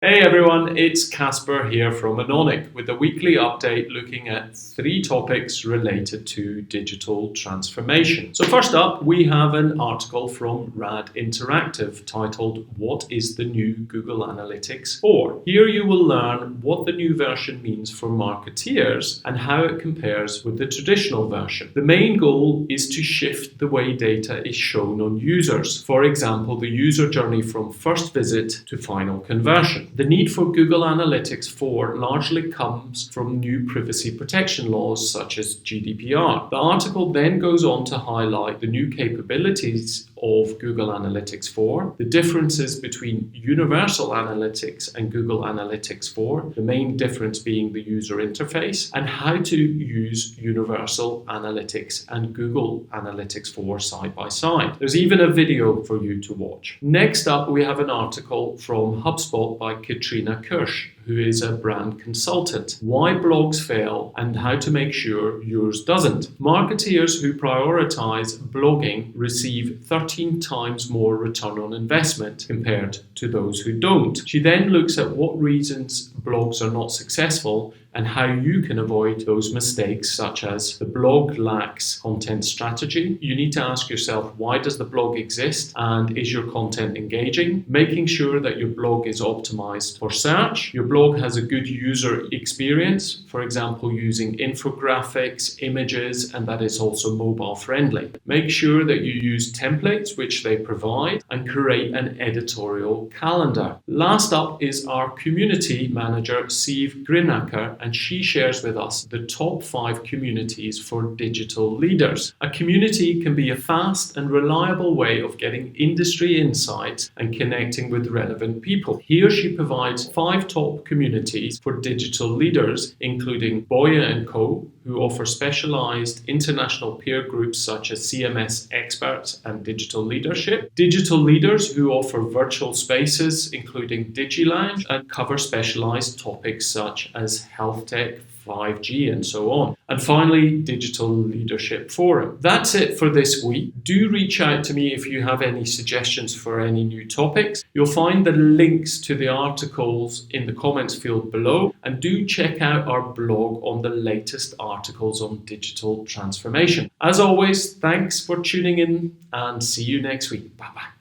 Hey everyone, it's Casper here from Enonic with a weekly update looking at 3 topics related to digital transformation. So first up, we have an article from Radd Interactive titled "What is the new Google Analytics 4?" Here you will learn what the new version means for marketeers and how it compares with the traditional version. The main goal is to shift the way data is shown on users. For example, the user journey from first visit to final conversion. The need for Google Analytics 4 largely comes from new privacy protection laws such as GDPR. The article then goes on to highlight the new capabilities of Google Analytics 4, the differences between Universal Analytics and Google Analytics 4, the main difference being the user interface, and how to use Universal Analytics and Google Analytics 4 side by side. There's even a video for you to watch. Next up, we have an article from HubSpot by Katrina Kirsch, who is a brand consultant. Why blogs fail and how to make sure yours doesn't. Marketeers who prioritize blogging receive 13 times more return on investment compared to those who don't. She then looks at what reasons blogs are not successful and how you can avoid those mistakes, such as the blog lacks content strategy. You need to ask yourself, why does the blog exist and is your content engaging? Making sure that your blog is optimized for search. Your blog has a good user experience, for example, using infographics, images, and that is also mobile friendly. Make sure that you use templates, which they provide, and create an editorial calendar. Last up is our community manager, Siw Grinaker, and she shares with us the top 5 communities for digital leaders. A community can be a fast and reliable way of getting industry insights and connecting with relevant people. Here she provides 5 top communities for digital leaders, including Boya & Co., who offer specialized international peer groups such as CMS experts and digital leadership. Digital leaders who offer virtual spaces, including DigiLounge, and cover specialized topics such as health tech, 5G, and so on. And finally, Digital Leadership Forum. That's it for this week. Do reach out to me if you have any suggestions for any new topics. You'll find the links to the articles in the comments field below, and do check out our blog on the latest articles on digital transformation. As always, thanks for tuning in and see you next week. Bye-bye.